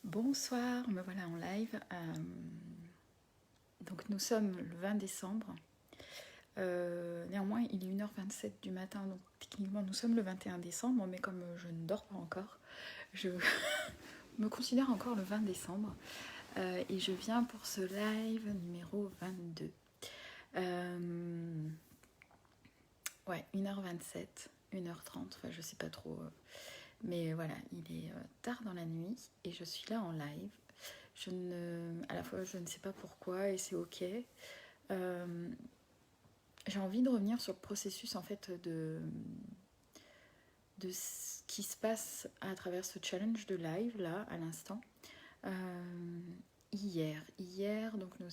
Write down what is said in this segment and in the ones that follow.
Bonsoir, me voilà en live. Donc nous sommes le 20 décembre. Néanmoins, il est 1h27 du matin, donc techniquement nous sommes le 21 décembre, mais comme je ne dors pas encore, je me considère encore le 20 décembre. Et je viens pour ce live numéro 22. Ouais, 1h27, 1h30, enfin je sais pas trop. Mais voilà, il est tard dans la nuit et je suis là en live. À la fois, je ne sais pas pourquoi et c'est ok. J'ai envie de revenir sur le processus en fait de ce qui se passe à travers ce challenge de live là à l'instant. Hier, donc nous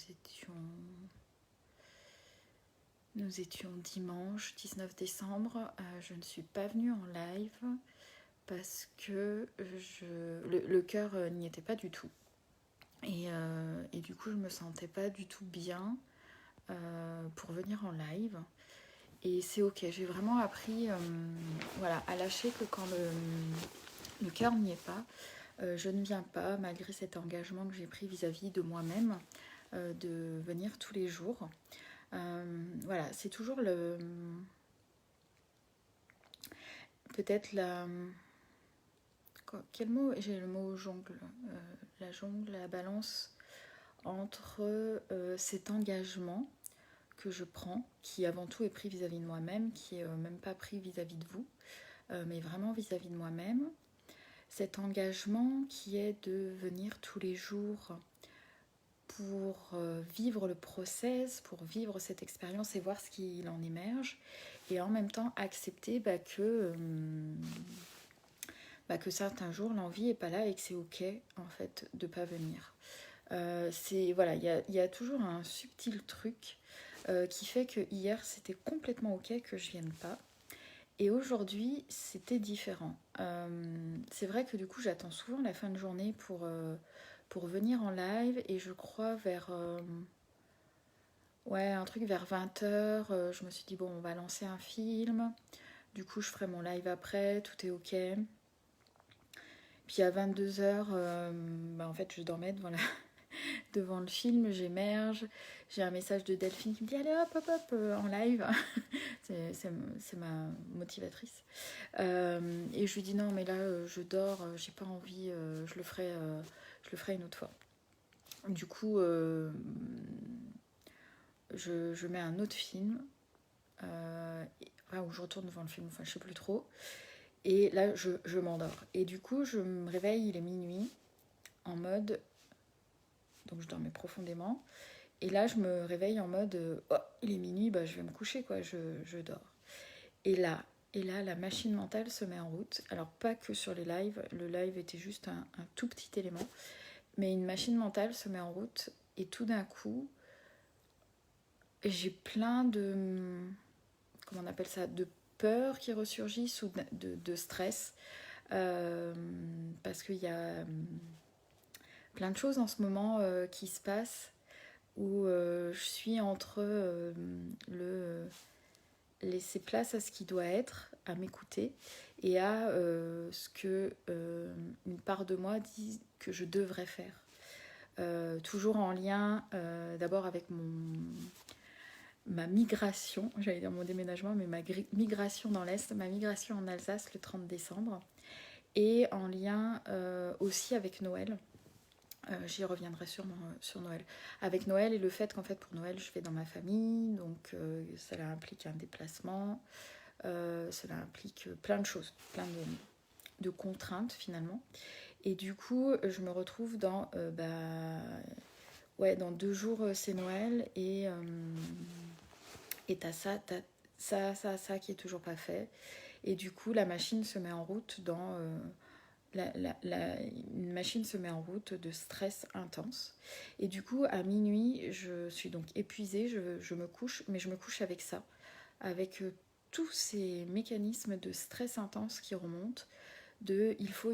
étions dimanche 19 décembre. Je ne suis pas venue en live parce que le cœur n'y était pas du tout. Et du coup, je me sentais pas du tout bien pour venir en live. Et c'est ok, j'ai vraiment appris voilà, à lâcher que quand le cœur n'y est pas, je ne viens pas, malgré cet engagement que j'ai pris vis-à-vis de moi-même, de venir tous les jours. Voilà, c'est toujours peut-être la... Quel mot? J'ai le mot jongle. La jongle, la balance entre cet engagement que je prends, qui avant tout est pris vis-à-vis de moi-même, qui est même pas pris vis-à-vis de vous, mais vraiment vis-à-vis de moi-même. Cet engagement qui est de venir tous les jours pour vivre le process, pour vivre cette expérience et voir ce qu'il en émerge, et en même temps accepter que certains jours l'envie est pas là et que c'est ok en fait de pas venir. Voilà, il y a toujours un subtil truc qui fait que hier c'était complètement ok que je vienne pas. Et aujourd'hui, c'était différent. C'est vrai que du coup, j'attends souvent la fin de journée pour venir en live. Et je crois vers... ouais, un truc vers 20h. Je me suis dit, bon, on va lancer un film. Du coup, je ferai mon live après. Tout est ok. Puis à 22h, en fait, je dormais devant le film. J'émerge. J'ai un message de Delphine qui me dit, allez hop, hop, hop, en live. C'est ma motivatrice. Et je lui dis non mais là je dors, j'ai pas envie, je le ferai une autre fois. Du coup je mets un autre film où je retourne devant le film, enfin je sais plus trop. Et là je m'endors. Et du coup je me réveille, il est minuit, en mode... Donc je dormais profondément. Et là je me réveille en mode oh, il est minuit, bah, je vais me coucher quoi, je dors. Et là, la machine mentale se met en route. Alors, pas que sur les lives. Le live était juste un tout petit élément. Mais une machine mentale se met en route. Et tout d'un coup, j'ai plein de... Comment on appelle ça? De peur qui ressurgissent ou de stress. Parce qu'il y a plein de choses en ce moment qui se passent où je suis entre laisser place à ce qui doit être, à m'écouter et à ce que une part de moi dit que je devrais faire. Toujours en lien d'abord avec ma migration, j'allais dire mon déménagement, mais ma migration dans l'Est, ma migration en Alsace le 30 décembre, et en lien aussi avec Noël. J'y reviendrai sûrement sur Noël. Avec Noël et le fait qu'en fait pour Noël je vais dans ma famille, donc cela implique un déplacement, cela implique plein de choses, plein de contraintes finalement. Et du coup je me retrouve dans ouais, dans 2 jours c'est Noël et t'as ça qui est toujours pas fait. Et du coup la machine se met en route dans... une machine se met en route de stress intense. Et du coup, à minuit, je suis donc épuisée, je me couche, mais je me couche avec ça, avec tous ces mécanismes de stress intense qui remontent, de il faut,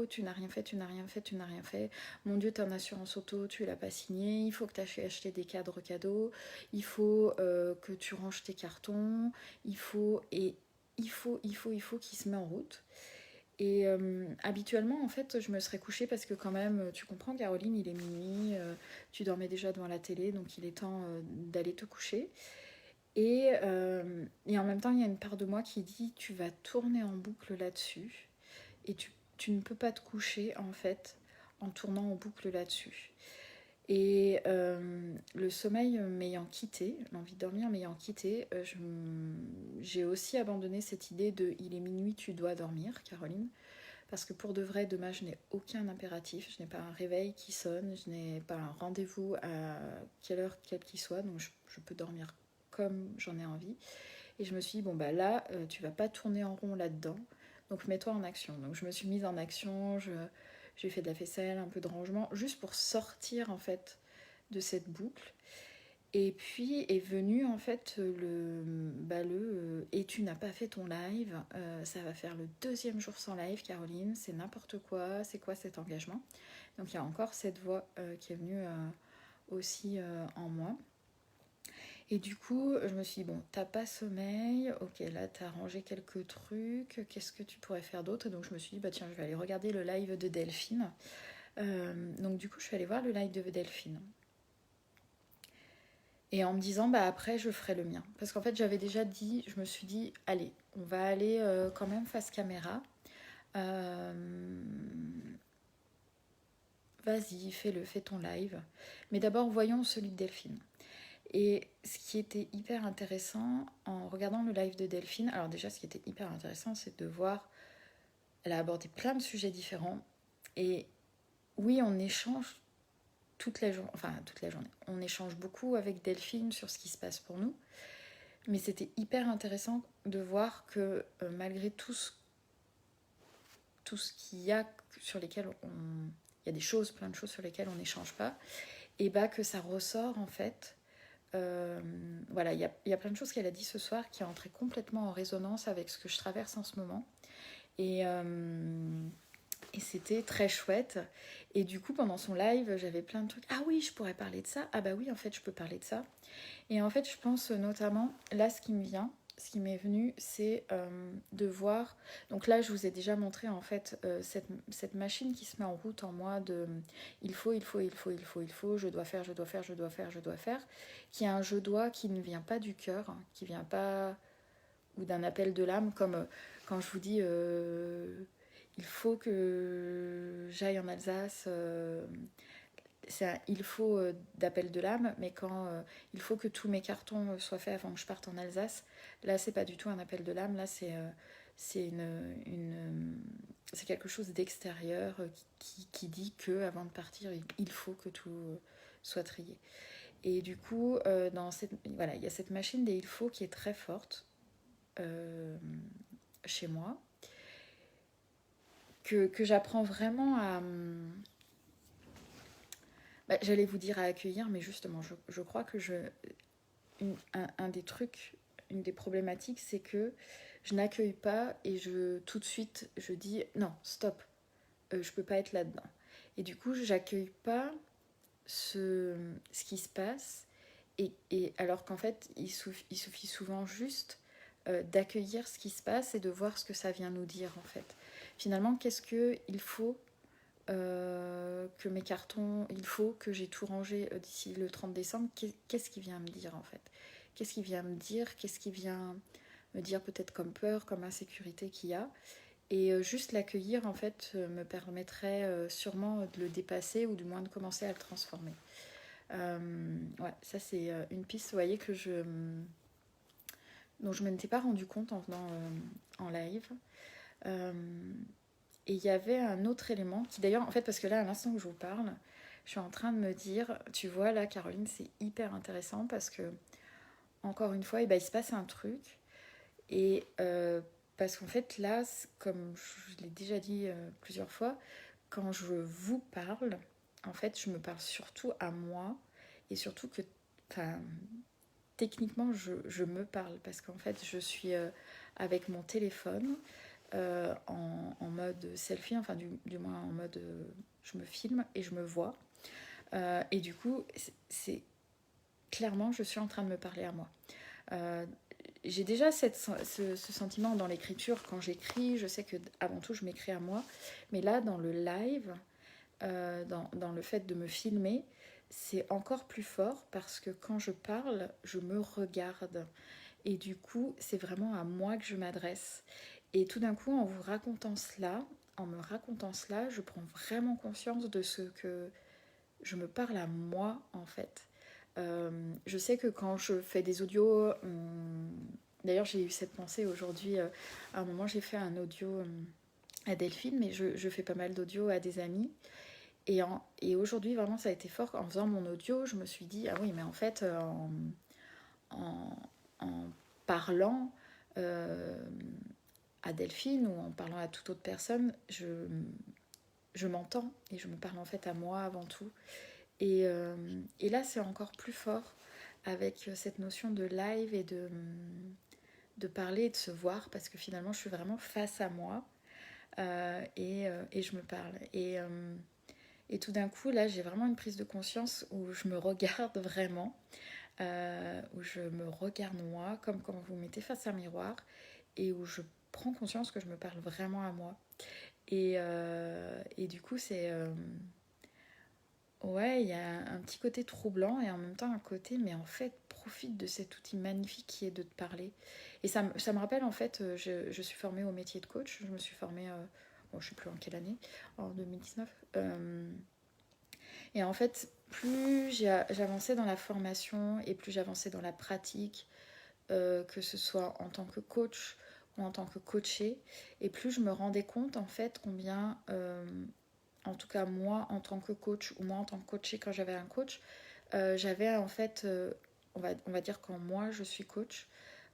tu n'as rien fait, tu n'as rien fait, tu n'as rien fait, mon Dieu, t'as une assurance auto, tu l'as pas signée, il faut que tu achètes acheté des cadres cadeaux, il faut que tu ranges tes cartons, il faut, qui se met en route. Et habituellement, en fait, je me serais couchée parce que quand même, tu comprends, Caroline, il est minuit, tu dormais déjà devant la télé, donc il est temps d'aller te coucher. Et en même temps, il y a une part de moi qui dit, tu vas tourner en boucle là-dessus, et tu ne peux pas te coucher, en fait, en tournant en boucle là-dessus. Et le sommeil m'ayant quitté, l'envie de dormir m'ayant quitté, j'ai aussi abandonné cette idée de il est minuit, tu dois dormir, Caroline. Parce que pour de vrai, demain, je n'ai aucun impératif, je n'ai pas un réveil qui sonne, je n'ai pas un rendez-vous à quelle heure quel qu'il soit, donc je peux dormir comme j'en ai envie. Et je me suis dit, bon bah là, tu vas pas tourner en rond là-dedans, donc mets-toi en action. Donc je me suis mise en action, j'ai fait de la vaisselle, un peu de rangement, juste pour sortir en fait de cette boucle. Et puis est venu en fait et tu n'as pas fait ton live, ça va faire le 2e jour sans live, Caroline, c'est n'importe quoi, c'est quoi cet engagement? Donc il y a encore cette voix qui est venue aussi en moi. Et du coup, je me suis dit, bon, t'as pas sommeil, ok, là t'as rangé quelques trucs, qu'est-ce que tu pourrais faire d'autre? Et donc je me suis dit, bah tiens, je vais aller regarder le live de Delphine. Donc du coup, je suis allée voir le live de Delphine. Et en me disant, bah après, je ferai le mien. Parce qu'en fait, j'avais déjà dit, je me suis dit, allez, on va aller quand même face caméra. Vas-y, fais-le, fais ton live. Mais d'abord, voyons celui de Delphine. Et ce qui était hyper intéressant en regardant le live de Delphine, alors déjà, ce qui était hyper intéressant, c'est de voir, elle a abordé plein de sujets différents. Et oui, on échange toute la journée, on échange beaucoup avec Delphine sur ce qui se passe pour nous. Mais c'était hyper intéressant de voir que malgré tout ce qu'il y a sur lesquels il y a des choses, plein de choses sur lesquelles on n'échange pas, et bah que ça ressort en fait. Voilà, il y a plein de choses qu'elle a dit ce soir qui est entré complètement en résonance avec ce que je traverse en ce moment. Et c'était très chouette. Et du coup, pendant son live, j'avais plein de trucs. Ah oui, je pourrais parler de ça. Ah bah oui, en fait, je peux parler de ça. Et en fait, je pense notamment, là, ce qui m'est venu, c'est de voir... Donc là, je vous ai déjà montré, en fait, cette machine qui se met en route en moi de il faut, je dois faire, qui est un je dois qui ne vient pas du cœur, qui vient pas... ou d'un appel de l'âme, comme quand je vous dis il faut que j'aille en Alsace... c'est un il faut d'appel de l'âme, mais quand il faut que tous mes cartons soient faits avant que je parte en Alsace, là c'est pas du tout un appel de l'âme, là c'est c'est quelque chose d'extérieur qui dit que avant de partir, il faut que tout soit trié. Et du coup, voilà, il y a cette machine des il faut qui est très forte chez moi, que j'apprends vraiment à... j'allais vous dire à accueillir, mais justement, je crois que un des trucs, une des problématiques, c'est que je n'accueille pas et tout de suite, je dis non, stop, je peux pas être là-dedans. Et du coup, j'accueille pas ce qui se passe, et alors qu'en fait, il suffit souvent juste d'accueillir ce qui se passe et de voir ce que ça vient nous dire, en fait. Finalement, qu'est-ce qu'il faut que mes cartons, il faut que j'ai tout rangé d'ici le 30 décembre, qu'est-ce qui vient me dire en fait? Qu'est-ce qui vient me dire? Qu'est-ce qui vient me dire peut-être comme peur, comme insécurité qu'il y a? Et juste l'accueillir en fait me permettrait sûrement de le dépasser ou du moins de commencer à le transformer. Ouais, ça c'est une piste, vous voyez, dont je ne m'étais pas rendu compte en venant en live. Et il y avait un autre élément qui d'ailleurs, en fait, parce que là, à l'instant que je vous parle, je suis en train de me dire, tu vois là, Caroline, c'est hyper intéressant parce que, encore une fois, il se passe un truc. Et parce qu'en fait, là, comme je l'ai déjà dit plusieurs fois, quand je vous parle, en fait, je me parle surtout à moi et surtout que, techniquement, je me parle parce qu'en fait, je suis avec mon téléphone. En mode selfie, enfin du moins en mode je me filme et je me vois. Et du coup, c'est clairement, je suis en train de me parler à moi. j'ai déjà ce sentiment dans l'écriture. Quand j'écris, je sais que avant tout, je m'écris à moi. Mais là, dans le live, dans le fait de me filmer, c'est encore plus fort parce que quand je parle, je me regarde. Et du coup, c'est vraiment à moi que je m'adresse. Et tout d'un coup, en me racontant cela, je prends vraiment conscience de ce que je me parle à moi, en fait. Je sais que quand je fais des audios, d'ailleurs j'ai eu cette pensée aujourd'hui, à un moment j'ai fait un audio à Delphine, mais je fais pas mal d'audio à des amis. Et aujourd'hui vraiment ça a été fort, en faisant mon audio, je me suis dit, ah oui mais en fait en, en parlant à Delphine ou en parlant à toute autre personne, je m'entends et je me parle en fait à moi avant tout. Et là, c'est encore plus fort avec cette notion de live et de parler et de se voir parce que finalement, je suis vraiment face à moi et je me parle. Et tout d'un coup, là, j'ai vraiment une prise de conscience où je me regarde vraiment, où je me regarde moi, comme quand vous mettez face à un miroir et où je prends conscience que je me parle vraiment à moi. Et du coup, c'est... ouais, il y a un petit côté troublant et en même temps un côté, mais en fait, profite de cet outil magnifique qui est de te parler. Et ça me rappelle, en fait, je suis formée au métier de coach. Je me suis formée, bon, je ne sais plus en quelle année, en 2019. Et en fait, plus j'avançais dans la formation et plus j'avançais dans la pratique, que ce soit en tant que coach ou en tant que coachée, et plus je me rendais compte, en fait, combien... en tout cas moi en tant que coach ou moi en tant que coachée quand j'avais un coach, j'avais en fait, on va dire quand moi je suis coach,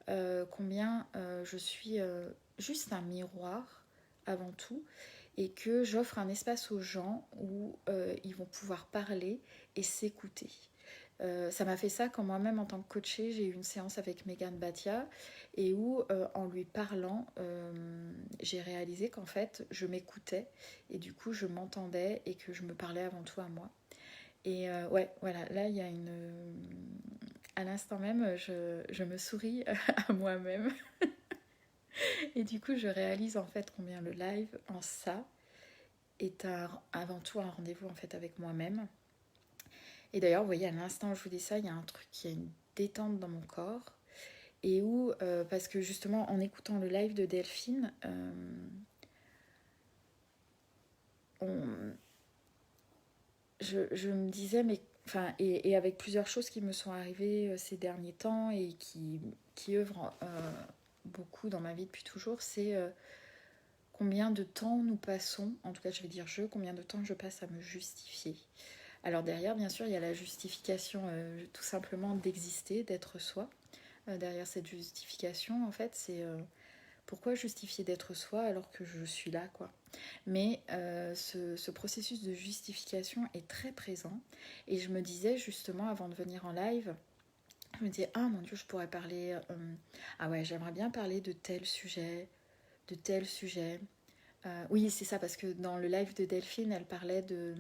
combien je suis juste un miroir avant tout et que j'offre un espace aux gens où ils vont pouvoir parler et s'écouter. Ça m'a fait ça quand moi-même en tant que coachée, j'ai eu une séance avec Megan Batia et où en lui parlant, j'ai réalisé qu'en fait je m'écoutais et du coup je m'entendais et que je me parlais avant tout à moi. Et ouais, voilà, là il y a une... à l'instant même, je me souris à moi-même et du coup je réalise en fait combien le live en ça est avant tout un rendez-vous en fait avec moi-même. Et d'ailleurs, vous voyez, à l'instant où je vous dis ça, il y a un truc, il y a une détente dans mon corps. Et où, parce que justement, en écoutant le live de Delphine, je me disais, mais... Enfin, et avec plusieurs choses qui me sont arrivées ces derniers temps et qui œuvrent beaucoup dans ma vie depuis toujours, c'est combien de temps nous passons, en tout cas je vais dire combien de temps je passe à me justifier. Alors derrière, bien sûr, il y a la justification tout simplement d'exister, d'être soi. Derrière cette justification, en fait, c'est pourquoi justifier d'être soi alors que je suis là, quoi. Mais ce processus de justification est très présent. Et je me disais justement avant de venir en live, je me disais, ah mon Dieu, je pourrais parler... ah ouais, j'aimerais bien parler de tel sujet, de tel sujet. Oui, c'est ça, parce que dans le live de Delphine, elle parlait de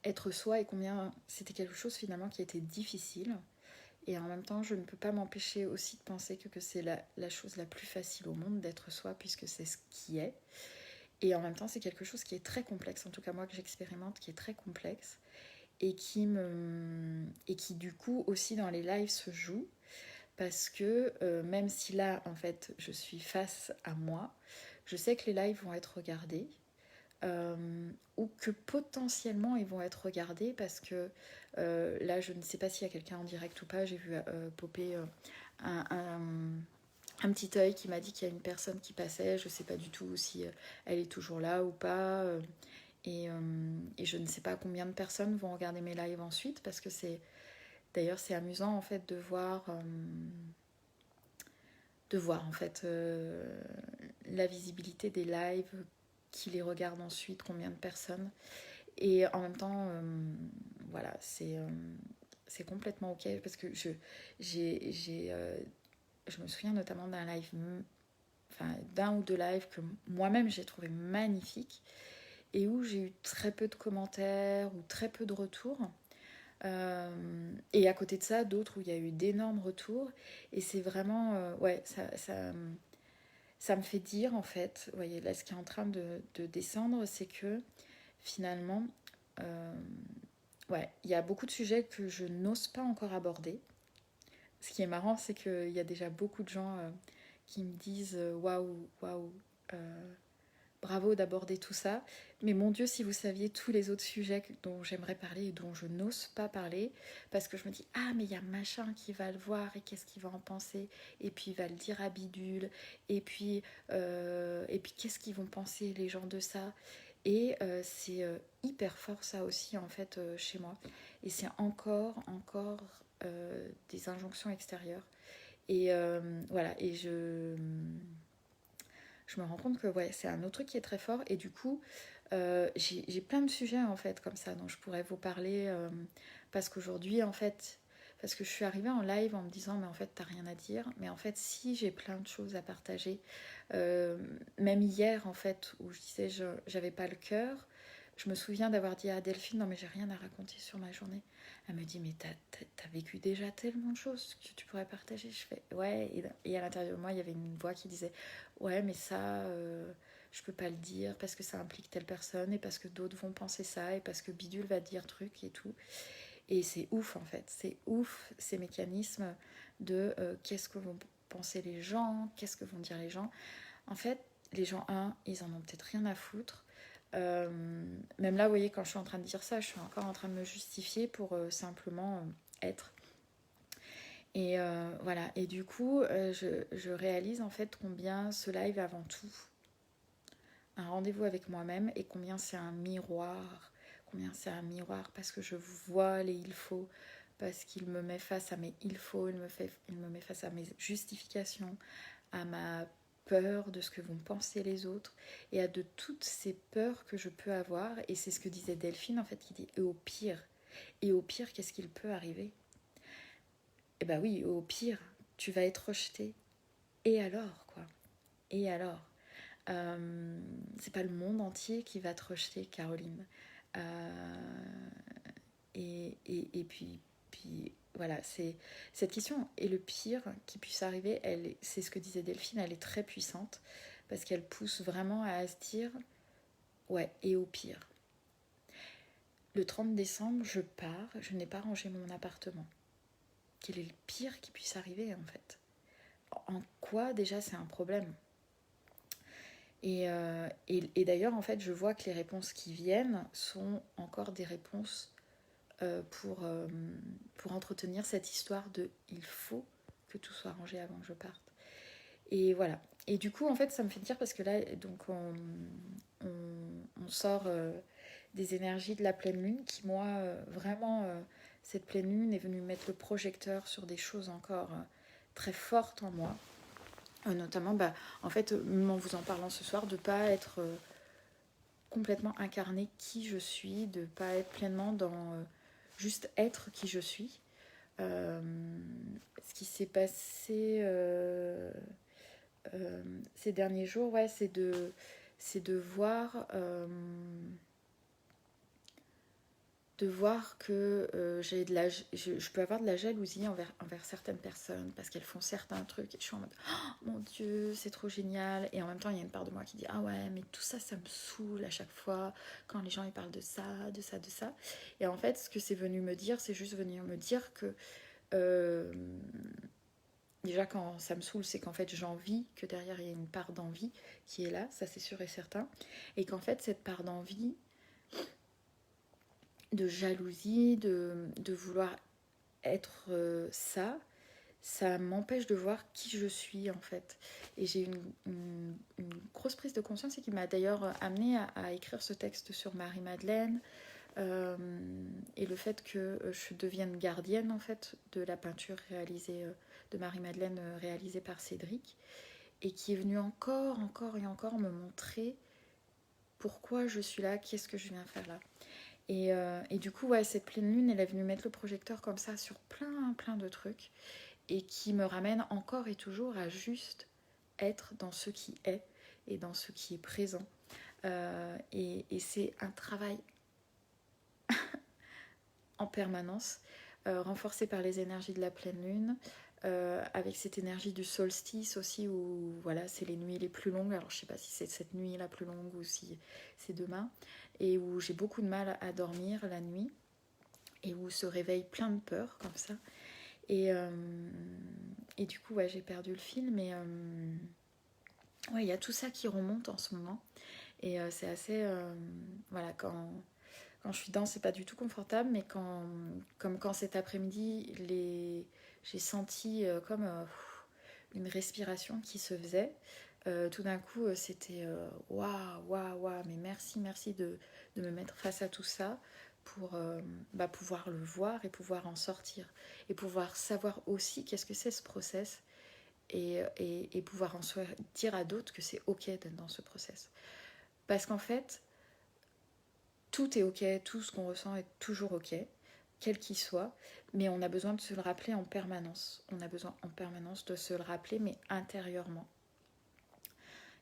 être soi et combien c'était quelque chose finalement qui était difficile. Et en même temps, je ne peux pas m'empêcher aussi de penser que c'est la chose la plus facile au monde d'être soi, puisque c'est ce qui est. Et en même temps, c'est quelque chose qui est très complexe, en tout cas moi que j'expérimente, qui est très complexe, et qui du coup aussi dans les lives se joue, parce que même si là, en fait, je suis face à moi, je sais que les lives vont être regardés, ou que potentiellement ils vont être regardés parce que là je ne sais pas s'il y a quelqu'un en direct ou pas, j'ai vu popper un, un, un petit œil qui m'a dit qu'il y a une personne qui passait, je ne sais pas du tout si elle est toujours là ou pas, et je ne sais pas combien de personnes vont regarder mes lives ensuite parce que d'ailleurs c'est amusant en fait de voir en fait la visibilité des lives, qui les regardent ensuite, combien de personnes. Et en même temps, voilà, c'est complètement ok parce que je me souviens notamment d'un live, enfin d'un ou deux lives que moi-même j'ai trouvé magnifiques et où j'ai eu très peu de commentaires ou très peu de retours. Et à côté de ça, d'autres où il y a eu d'énormes retours. Et c'est vraiment, ouais, ça me fait dire en fait, vous voyez, là ce qui est en train de descendre, c'est que finalement, euh, ouais, il y a beaucoup de sujets que je n'ose pas encore aborder. Ce qui est marrant, c'est qu'il y a déjà beaucoup de gens qui me disent waouh, waouh, bravo d'aborder tout ça. Mais mon Dieu, si vous saviez tous les autres sujets dont j'aimerais parler et dont je n'ose pas parler, parce que je me dis, ah, mais il y a machin qui va le voir et qu'est-ce qu'il va en penser, et puis il va le dire à Bidule, et puis qu'est-ce qu'ils vont penser les gens de ça. Et c'est hyper fort ça aussi en fait chez moi. Et c'est encore des injonctions extérieures. Et voilà, et je me rends compte que ouais, c'est un autre truc qui est très fort. Et du coup, j'ai plein de sujets en fait comme ça dont je pourrais vous parler. Parce qu'aujourd'hui, en fait, parce que je suis arrivée en live en me disant, mais en fait, t'as rien à dire. Mais en fait, si, j'ai plein de choses à partager. Même hier, en fait, où je disais, j'avais pas le cœur. Je me souviens d'avoir dit à Delphine, non mais j'ai rien à raconter sur ma journée. Elle me dit, mais t'as vécu déjà tellement de choses que tu pourrais partager. Je fais, ouais. Et à l'intérieur de moi, il y avait une voix qui disait, ouais, mais ça, je peux pas le dire parce que ça implique telle personne et parce que d'autres vont penser ça et parce que Bidule va dire truc et tout. Et c'est ouf en fait, c'est ouf ces mécanismes de qu'est-ce que vont penser les gens, qu'est-ce que vont dire les gens. En fait, les gens, ils en ont peut-être rien à foutre. Même là, vous voyez, quand je suis en train de dire ça, je suis encore en train de me justifier pour simplement être. Et voilà, et du coup, je réalise en fait combien ce live avant tout un rendez-vous avec moi-même et combien c'est un miroir, parce que je vois les il faut, parce qu'il me met face à mes il faut, il me met face à mes justifications, à ma peur de ce que vont penser les autres et à de toutes ces peurs que je peux avoir. Et c'est ce que disait Delphine en fait, qui dit et au pire qu'est-ce qu'il peut arriver? Eh ben oui, au pire tu vas être rejeté, et alors quoi, et alors c'est pas le monde entier qui va te rejeter, Caroline. Et puis voilà, c'est cette question. Et le pire qui puisse arriver, c'est ce que disait Delphine, elle est très puissante parce qu'elle pousse vraiment à se dire ouais, et au pire. Le 30 décembre, je pars, je n'ai pas rangé mon appartement. Quel est le pire qui puisse arriver en fait? En quoi déjà c'est un problème? Et d'ailleurs, en fait, je vois que les réponses qui viennent sont encore des réponses pour entretenir cette histoire de il faut que tout soit rangé avant que je parte. Et voilà. Et du coup, en fait, ça me fait dire parce que là, donc, on sort des énergies de la pleine lune qui, moi, vraiment, cette pleine lune est venue mettre le projecteur sur des choses encore très fortes en moi. Notamment, en fait, en vous en parlant ce soir, de ne pas être complètement incarné qui je suis, de ne pas être pleinement dans juste être qui je suis. Ce qui s'est passé ces derniers jours, ouais, c'est de voir que je peux avoir de la jalousie envers certaines personnes parce qu'elles font certains trucs et je suis en mode oh, mon Dieu, c'est trop génial. Et en même temps, il y a une part de moi qui dit ah ouais, mais tout ça, ça me saoule à chaque fois quand les gens ils parlent de ça, de ça, de ça. Et en fait, ce que c'est venu me dire, c'est juste venir me dire que déjà, quand ça me saoule, c'est qu'en fait, j'envie que derrière, il y ait une part d'envie qui est là, ça c'est sûr et certain. Et qu'en fait, cette part d'envie, de jalousie, de vouloir être ça m'empêche de voir qui je suis en fait. Et j'ai une grosse prise de conscience et qui m'a d'ailleurs amenée à écrire ce texte sur Marie-Madeleine et le fait que je devienne gardienne en fait de la peinture réalisée de Marie-Madeleine réalisée par Cédric et qui est venu encore et encore me montrer pourquoi je suis là, qu'est-ce que je viens faire là. Et du coup, ouais, cette pleine lune, elle est venue mettre le projecteur comme ça sur plein de trucs et qui me ramène encore et toujours à juste être dans ce qui est et dans ce qui est présent. Et c'est un travail en permanence, renforcé par les énergies de la pleine lune, avec cette énergie du solstice aussi, où voilà, c'est les nuits les plus longues. Alors je sais pas si c'est cette nuit la plus longue ou si c'est demain, et où j'ai beaucoup de mal à dormir la nuit, et où se réveille plein de peur comme ça. Et du coup, ouais, j'ai perdu le fil, mais ouais, il y a tout ça qui remonte en ce moment. Et c'est assez... voilà, quand je suis dedans, c'est pas du tout confortable, mais comme quand cet après-midi, j'ai senti comme une respiration qui se faisait. Tout d'un coup, c'était waouh, waouh, waouh, mais merci de me mettre face à tout ça pour pouvoir le voir et pouvoir en sortir. Et pouvoir savoir aussi qu'est-ce que c'est ce process et pouvoir en dire à d'autres que c'est ok d'être dans ce process. Parce qu'en fait, tout est ok, tout ce qu'on ressent est toujours ok, quel qu'il soit, mais on a besoin de se le rappeler en permanence. On a besoin en permanence de se le rappeler, mais intérieurement.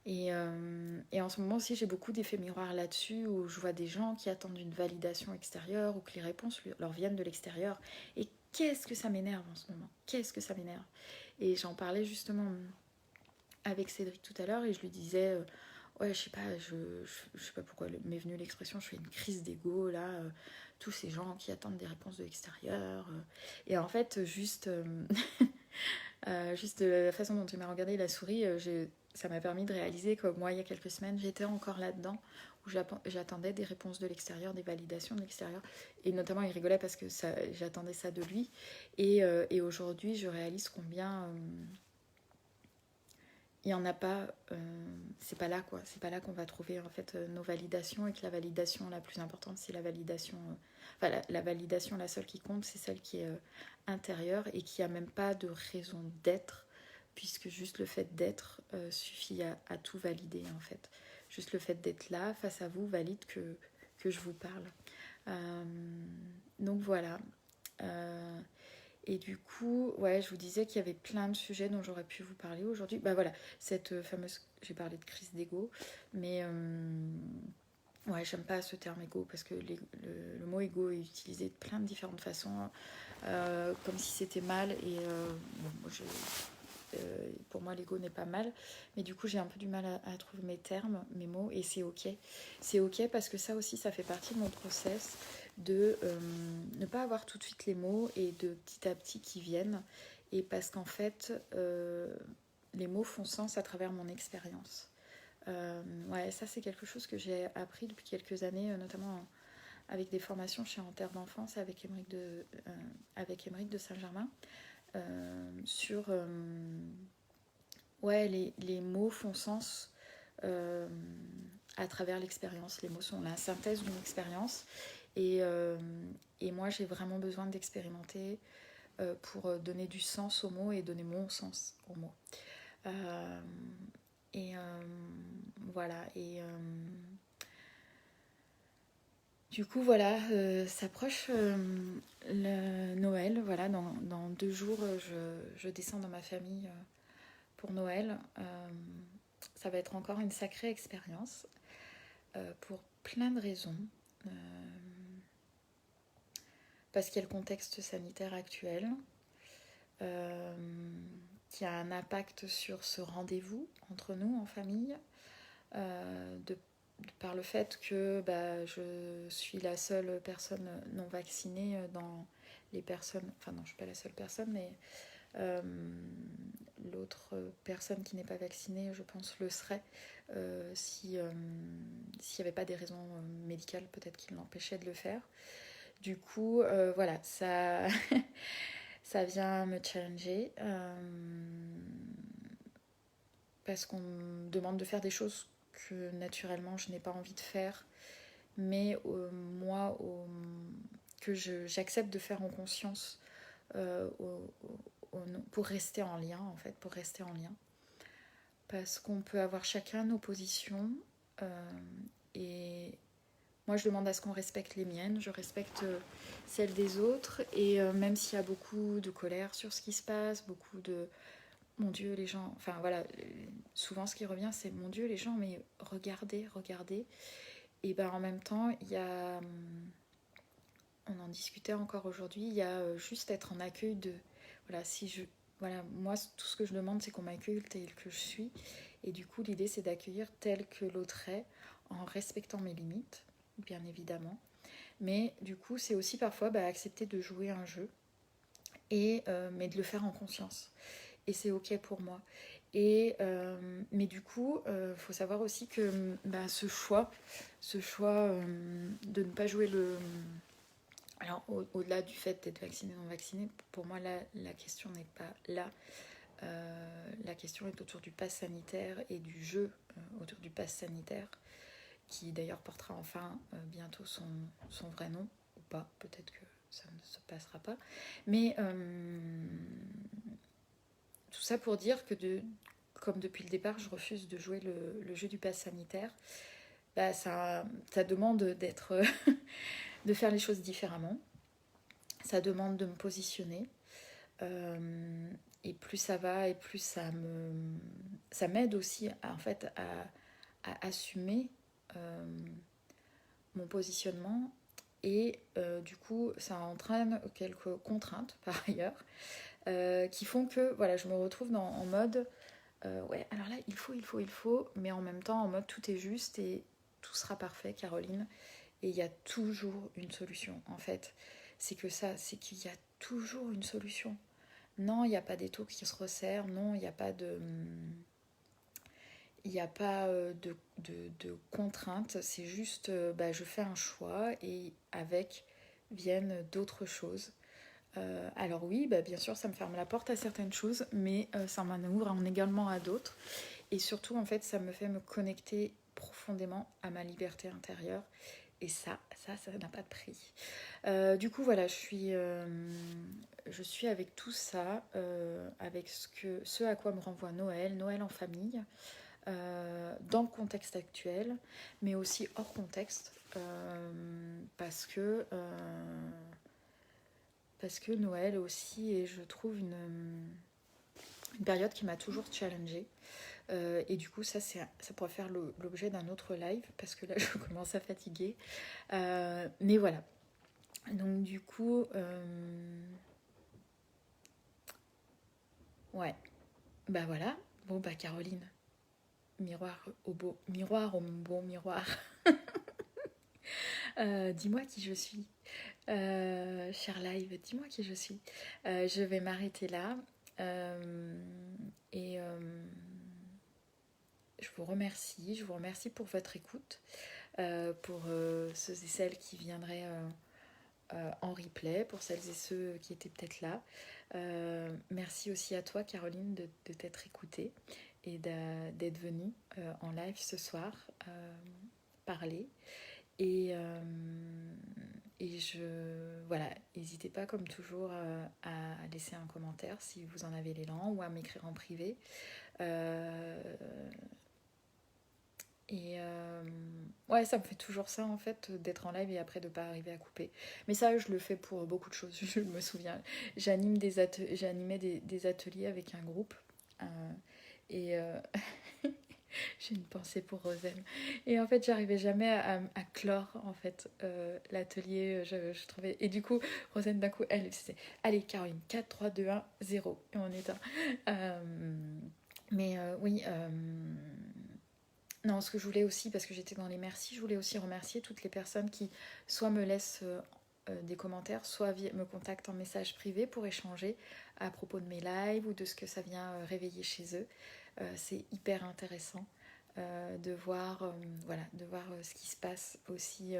Et en ce moment aussi, j'ai beaucoup d'effets miroirs là-dessus, où je vois des gens qui attendent une validation extérieure, ou que les réponses leur viennent de l'extérieur. Et qu'est-ce que ça m'énerve en ce moment? Qu'est-ce que ça m'énerve? Et j'en parlais justement avec Cédric tout à l'heure, et je lui disais... ouais, je sais pas, je sais pas pourquoi m'est venue l'expression, je fais une crise d'ego là, tous ces gens qui attendent des réponses de l'extérieur. Et en fait, juste de la façon dont tu m'as regardé la souris, ça m'a permis de réaliser que moi, il y a quelques semaines, j'étais encore là-dedans, où j'attendais des réponses de l'extérieur, des validations de l'extérieur. Et notamment, il rigolait parce que j'attendais ça de lui. Et aujourd'hui, je réalise combien... il n'y en a pas, c'est pas là quoi, c'est pas là qu'on va trouver en fait nos validations, et que la validation la plus importante c'est la validation, la validation la seule qui compte c'est celle qui est intérieure, et qui a même pas de raison d'être, puisque juste le fait d'être suffit à tout valider en fait. Juste le fait d'être là face à vous valide que je vous parle. Donc voilà. Et du coup, ouais, je vous disais qu'il y avait plein de sujets dont j'aurais pu vous parler aujourd'hui. Bah voilà, cette fameuse... J'ai parlé de crise d'ego, mais ouais, j'aime pas ce terme ego, parce que le mot ego est utilisé de plein de différentes façons, comme si c'était mal. Et bon, pour moi, l'ego n'est pas mal, mais du coup, j'ai un peu du mal à trouver mes termes, mes mots, et c'est ok. C'est ok parce que ça aussi, ça fait partie de mon process de ne pas avoir tout de suite les mots, et de petit à petit qui viennent, et parce qu'en fait, les mots font sens à travers mon expérience. Ouais, ça c'est quelque chose que j'ai appris depuis quelques années, notamment avec des formations chez En Terre d'Enfance avec Émeric de Saint-Germain, sur ouais, les mots font sens à travers l'expérience. Les mots sont la synthèse d'une expérience, et moi j'ai vraiment besoin d'expérimenter pour donner du sens aux mots et donner mon sens aux mots. Et voilà. Et du coup, voilà, s'approche le Noël. Voilà, dans 2 jours, je descends dans ma famille pour Noël. Ça va être encore une sacrée expérience pour plein de raisons. Parce qu'il y a le contexte sanitaire actuel qui a un impact sur ce rendez-vous entre nous en famille, par le fait que je suis la seule personne non vaccinée dans les personnes... Enfin non, je ne suis pas la seule personne, mais l'autre personne qui n'est pas vaccinée, je pense, le serait s'il n'y avait pas des raisons médicales peut-être qui l'empêchaient de le faire. Du coup, voilà, ça, ça vient me challenger parce qu'on me demande de faire des choses que naturellement je n'ai pas envie de faire, mais moi, que j'accepte de faire en conscience pour rester en lien, en fait, pour rester en lien. Parce qu'on peut avoir chacun nos positions, et moi je demande à ce qu'on respecte les miennes, je respecte celles des autres, et même s'il y a beaucoup de colère sur ce qui se passe, beaucoup de mon Dieu les gens, enfin voilà, souvent ce qui revient c'est mon Dieu les gens, mais regardez, et ben en même temps il y a on en discutait encore aujourd'hui, il y a juste être en accueil de... Voilà, moi, tout ce que je demande, c'est qu'on m'accueille tel que je suis. Et du coup, l'idée, c'est d'accueillir tel que l'autre est, en respectant mes limites, bien évidemment. Mais du coup, c'est aussi parfois accepter de jouer un jeu, mais de le faire en conscience. Et c'est ok pour moi. Mais du coup, faut savoir aussi que ce choix de ne pas jouer le... Alors, au-delà du fait d'être vacciné ou non vacciné, pour moi, là, la question n'est pas là. La question est autour du pass sanitaire et du jeu autour du pass sanitaire, qui d'ailleurs portera enfin bientôt son vrai nom, ou pas, peut-être que ça ne se passera pas. Mais tout ça pour dire que comme depuis le départ, je refuse de jouer le jeu du pass sanitaire, ça demande de faire les choses différemment. Ça demande de me positionner. Et plus ça va, et plus ça m'aide aussi à assumer mon positionnement. Et du coup, ça entraîne quelques contraintes par ailleurs, qui font que voilà, je me retrouve en mode ouais, alors là, il faut, mais en même temps, en mode tout est juste et tout sera parfait, Caroline. Et il y a toujours une solution, en fait. C'est qu'il y a toujours une solution. Non, il n'y a pas d'étau qui se resserre, non, il n'y a pas de... Il n'y a pas de contraintes, c'est juste, je fais un choix et avec viennent d'autres choses. Alors oui, bien sûr, ça me ferme la porte à certaines choses, mais ça m'en ouvre également à d'autres. Et surtout, en fait, ça me fait me connecter profondément à ma liberté intérieure. Et ça n'a pas de prix. Du coup, voilà, je suis avec tout ça, avec ce à quoi me renvoie Noël en famille, dans le contexte actuel, mais aussi hors contexte, parce que Noël aussi est, je trouve, une période qui m'a toujours challengée. Et du coup, ça pourrait faire l'objet d'un autre live, parce que là, je commence à fatiguer. Mais voilà. Donc du coup, ouais. Voilà. Bon, Caroline, miroir au beau miroir. Dis-moi qui je suis. Cher live, dis-moi qui je suis. Je vais m'arrêter là. Et je vous remercie pour votre écoute, pour ceux et celles qui viendraient en replay, pour celles et ceux qui étaient peut-être là. Merci aussi à toi, Caroline, de t'être écoutée et d'être venue en live ce soir parler. Et voilà, n'hésitez pas comme toujours à laisser un commentaire si vous en avez l'élan ou à m'écrire en privé. Ouais, ça me fait toujours ça en fait d'être en live et après de pas arriver à couper. Mais ça, je le fais pour beaucoup de choses. Je me souviens, j'animais des ateliers avec un groupe et j'ai une pensée pour Rosen. Et en fait, j'arrivais jamais à clore en fait l'atelier. Je trouvais et du coup, Rosen d'un coup, elle disait allez Caroline, 4, 3, 2, 1, 0 et on éteint. Oui. Non, ce que je voulais aussi, parce que j'étais dans les merci, je voulais aussi remercier toutes les personnes qui soit me laissent des commentaires, soit me contactent en message privé pour échanger à propos de mes lives ou de ce que ça vient réveiller chez eux. C'est hyper intéressant de voir ce qui se passe aussi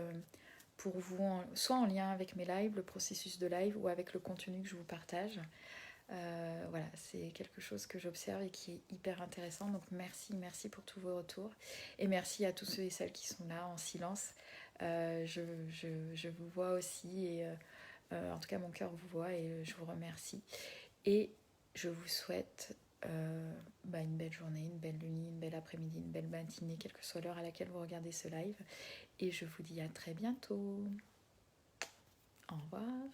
pour vous, soit en lien avec mes lives, le processus de live, ou avec le contenu que je vous partage. Voilà, c'est quelque chose que j'observe et qui est hyper intéressant. Donc merci pour tous vos retours. Et merci à tous ceux et celles qui sont là en silence. Je vous vois aussi et en tout cas mon cœur vous voit et je vous remercie. Et je vous souhaite une belle journée, une belle nuit, une belle après-midi, une belle matinée, quelle que soit l'heure à laquelle vous regardez ce live. Et je vous dis à très bientôt. Au revoir.